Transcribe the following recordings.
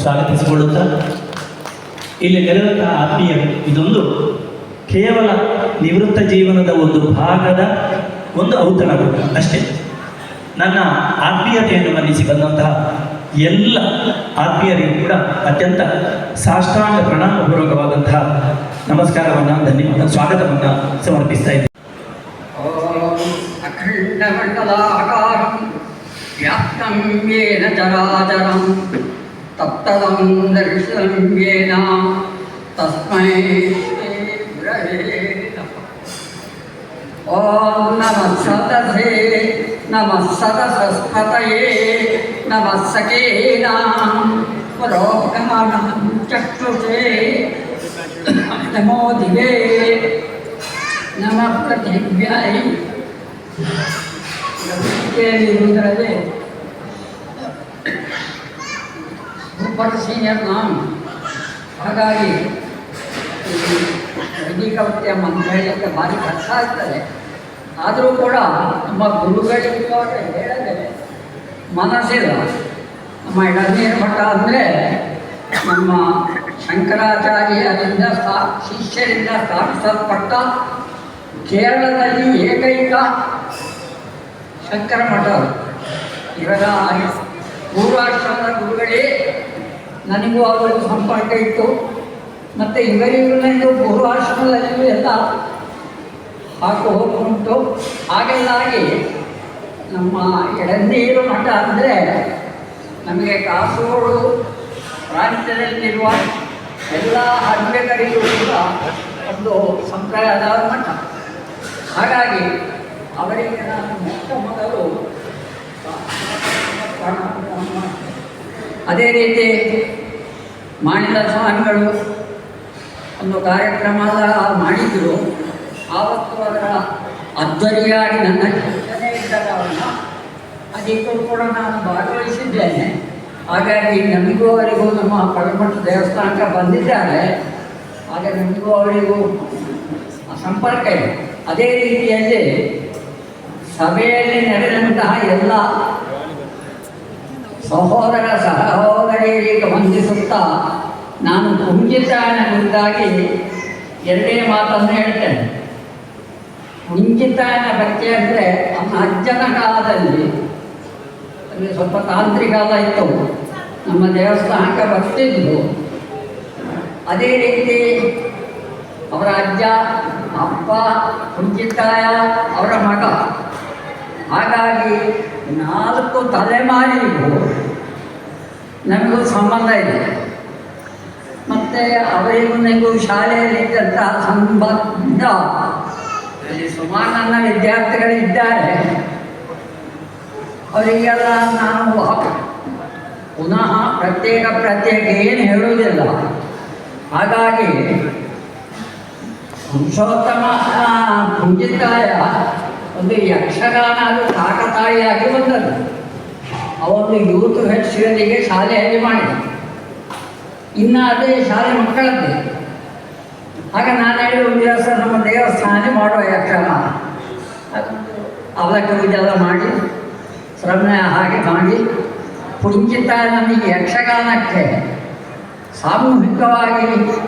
ಸ್ವಾಗತಿಸಿಕೊಳ್ಳುತ್ತಾ ಇಲ್ಲಿ ನೆರೆದಂತಹ ಆತ್ಮೀಯರು, ಇದೊಂದು ಕೇವಲ ನಿವೃತ್ತ ಜೀವನದ ಒಂದು ಭಾಗದ ಒಂದು ಔತಣ ಅಷ್ಟೇ. ನನ್ನ ಆತ್ಮೀಯತೆಯನ್ನು ಮನ್ನಿಸಿ ಬಂದಂತಹ ಎಲ್ಲ ಆತ್ಮೀಯರಿಗೂ ಕೂಡ ಅತ್ಯಂತ ಸಾಷ್ಟಾಂಗ ಪ್ರಣಾಮಪೂರ್ವಕವಾದಂತಹ ನಮಸ್ಕಾರವನ್ನು, ಧನ್ಯವಾದ, ಸ್ವಾಗತವನ್ನು ಸಮರ್ಪಿಸ್ತಾ ಇದ್ದೀನಿ. ಅಖಂಡಮಂಡಲಾಕಾರಂ ವ್ಯಾಪ್ತಂ ಯೇನ ಚರಾಚರಂ ತತ್ತದಂ ದರ್ಶನಂ ಯೇನ ತಸ್ಮೈ ಶ್ರೀ ಗುರವೇ ನಮಃ. ಓಂ ನಮಃ ಸದಸೇ ನಮಃ ಸದಸಸ್ಪತಯೇ ನಮಃ ಸಖೇನಾಂ ಪರೋಪಕಾರಾಂ ಚಕ್ಷುಷೇ ನಮೋ ದಿವೇ ನಮಃ ಪ್ರತಿಭ್ಯಾಯ. ಇರುವುದರಲ್ಲಿ ಸೂಪರ್ ಸೀನಿಯರ್ ನಾನು, ಹಾಗಾಗಿ ವೈದಿಕವೃತ್ತಿಯ ಮಂತ್ರ ಹೇಳಲಿಕ್ಕೆ ಭಾರಿ ಕಷ್ಟ ಆಗ್ತದೆ. ಆದರೂ ಕೂಡ ನಮ್ಮ ಗುರುಗಳಿರುವಾಗ ಹೇಳದೆ ಮನಸ್ಸಿಲ್ಲ. ನಮ್ಮ ಎಡನೀರು ಮಠ ಅಂದರೆ ನಮ್ಮ ಶಂಕರಾಚಾರ್ಯರಿಂದ ಶಿಷ್ಯರಿಂದ ಸ್ಥಾಪಿಸಲ್ಪಟ್ಟ ಕೇರಳದಲ್ಲಿ ಏಕೈಕ ಶಂಕರ ಮಠ. ಇವರ ಪೂರ್ವಾಶ್ರಮದ ಗುರುಗಳೇ ನನಗೂ ಅವರಿಗೂ ಸಂಪರ್ಕ ಇತ್ತು. ಮತ್ತು ಇವರಿಗೂ ಪೂರ್ವಾಶ್ರಮದಲ್ಲಿಯೂ ಎಲ್ಲ ಹೋಗುಂಟು. ಹಾಗೆಲ್ಲಾಗಿ ನಮ್ಮ ಎಡನೀರು ಮಠ ಅಂದರೆ ನಮಗೆ ಕಾಸರಗೋಡು ಪ್ರಾಂತ್ಯದಲ್ಲಿರುವ ಎಲ್ಲ ಹಳ್ಳಿಗಳಿಗೂ ಕೂಡ ಒಂದು ಸಂಪ್ರದಾಯದ ಮಠ. ಹಾಗಾಗಿ ಅವರಿಗೆ ನಾನು ಮೊಟ್ಟ ಮೊದಲು ಅದೇ ರೀತಿ ಮಾಡಿದ ಸ್ವಾಮಿಗಳು ಒಂದು ಕಾರ್ಯಕ್ರಮ ಮಾಡಿದ್ರು. ಆವತ್ತು ಅದರ ಅದ್ದರಿಯಾಗಿ ನನ್ನ ಚಿಂತನೆ ಇದ್ದಾಗ ಅದಕ್ಕೂ ಕೂಡ ನಾನು ಭಾಗವಹಿಸಿದ್ದೇನೆ. ಹಾಗಾಗಿ ನಮಗೂ ಅವರಿಗೂ ನಮ್ಮ ಪರಮಠ ದೇವಸ್ಥಾನಕ್ಕೆ ಬಂದಿದ್ದಾರೆ. ಹಾಗೆ ನಮಗೂ ಅವರಿಗೂ ಸಂಪರ್ಕ ಇದೆ. ಅದೇ ರೀತಿಯಲ್ಲಿ ಸಭೆಯಲ್ಲಿ ನಡೆದಂತಹ ಎಲ್ಲ ಸಹೋದರ ಸಹೋದರಿಯರಿಗೆ ವಂದಿಸುತ್ತಾ ನಾನು ಕುಂಜಿತಾಯನ ಕುರಿತಾಗಿ ಎರಡೇ ಮಾತನ್ನು ಹೇಳ್ತೇನೆ. ಕುಂಜಿತಾಯನ ಬಗ್ಗೆ ಅಂದರೆ ನಮ್ಮ ಅಜ್ಜನ ಕಾಲದಲ್ಲಿ ಅಲ್ಲಿ ಸ್ವಲ್ಪ ತಾಂತ್ರಿಕಾಲ ಇತ್ತು. ನಮ್ಮ ದೇವಸ್ಥಾನಕ್ಕೆ ಬರ್ತಿದ್ರು. ಅದೇ ರೀತಿ ಅವರ ಅಜ್ಜ ಅಪ್ಪ ಕುಂಚಿತಾಯ ಅವರ ಮಗ. ಹಾಗಾಗಿ 4 ತಲೆಮಾರಿಗೂ ನಮಗೂ ಸಂಬಂಧ ಇದೆ. ಮತ್ತು ಅವರಿಗೂ ನನಗೂ ಶಾಲೆಯಲ್ಲಿದ್ದಂತಹ ಸಂಬಂಧ. ಅಲ್ಲಿ ಸುಮಾರು ನನ್ನ ವಿದ್ಯಾರ್ಥಿಗಳಿದ್ದಾರೆ. ಅವರಿಗೆಲ್ಲ ನಾನು ಪುನಃ ಪ್ರತ್ಯೇಕ ಏನು ಹೇಳುವುದಿಲ್ಲ. ಹಾಗಾಗಿ ಪುರುಷೋತ್ತಮ ಕುಂಜಿತಾಯ ಒಂದು ಯಕ್ಷಗಾನ ಅದು ಕಾಕತಾಯಿಯಾಗಿ ಬಂದದ್ದು. ಅವೊಂದು ಯೂತ್ ಫೆಸ್ಟಿವಲಿಗೆ ಶಾಲೆಯಲ್ಲಿ ಮಾಡಿದ. ಇನ್ನು ಅದೇ ಶಾಲೆ ಮಕ್ಕಳದ್ದೇ. ಆಗ ನಾನು ಹೇಳಿ ಒಂದು ದಿವಸ ನಮ್ಮ ದೇವಸ್ಥಾನ ಮಾಡುವ ಯಕ್ಷಗಾನ, ಅದೊಂದು ಅವಲಕ್ಕಿ ಇದೆಲ್ಲ ಮಾಡಿ ಶ್ರಮೆ ಹಾಗೆ ಮಾಡಿ ಕುಂಜಿತಾಯ ನಮಗೆ ಯಕ್ಷಗಾನಕ್ಕೆ ಸಾಮೂಹಿಕವಾಗಿ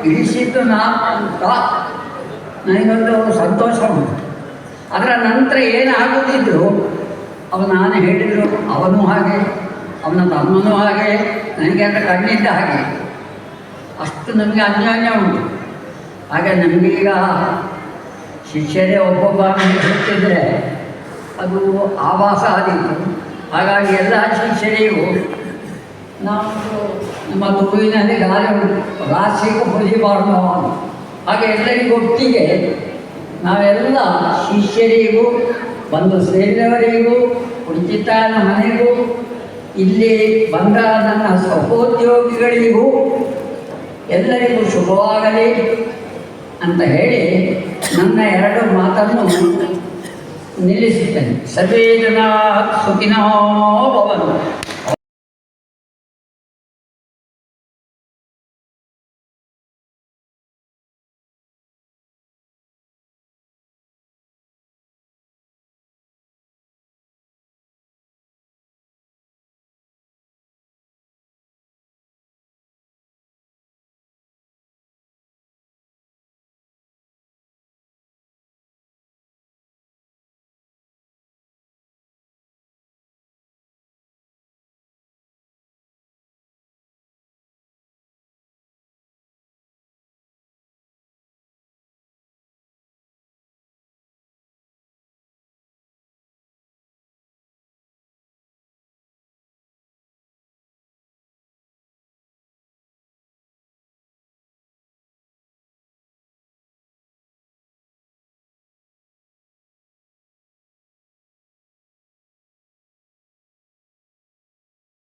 ಇಳಿಸಿದ್ದು ನಾನು ಅಂತ ನನಗೊಂದು ಸಂತೋಷ ಉಂಟು. ಅದರ ನಂತರ ಏನಾಗುತ್ತಿದ್ರು ನಾನು ಹೇಳಿದರು, ಅವನು ಹಾಗೆ, ಅವನ ತಮ್ಮನೂ ಹಾಗೆ, ನನಗೆ ಅಂತ ಕಣ್ಣಿದ್ದ ಹಾಗೆ. ಅಷ್ಟು ನಮಗೆ ಅನ್ಯೋನ್ಯ ಉಂಟು. ಹಾಗೆ ನಮಗೀಗ ಶಿಷ್ಯರೇ ಒಬ್ಬೊಬ್ಬ ಹೇಳ್ತಿದ್ರೆ ಅದು ಆವಾಸ ಆದಿತ್ತು. ಹಾಗಾಗಿ ಎಲ್ಲ ಶಿಷ್ಯರಿಗೂ ನಾವು ನಮ್ಮ ತುಳುವಿನಲ್ಲಿ ಗಾಳಿ ರಾಶಿಗೂ ಹೊಲಿಬಾರ್ದು. ಹಾಗೆ ಎಲ್ಲರಿಗೂ ಒಟ್ಟಿಗೆ ನಾವೆಲ್ಲ ಶಿಷ್ಯರಿಗೂ ಬಂದು ಸೇರಿದವರಿಗೂ ಕುಂಚಿತಾಯನ ಮನೆಗೂ ಇಲ್ಲಿ ಬಂದ ನನ್ನ ಸಹೋದ್ಯೋಗಿಗಳಿಗೂ ಎಲ್ಲರಿಗೂ ಶುಭವಾಗಲಿ ಅಂತ ಹೇಳಿ ನನ್ನ 2 ಮಾತನ್ನು ನಿಲ್ಲಿಸುತ್ತೇನೆ. ಸರ್ವೇ ಜನ ಸುಖಿನೋ ಭವಂತು.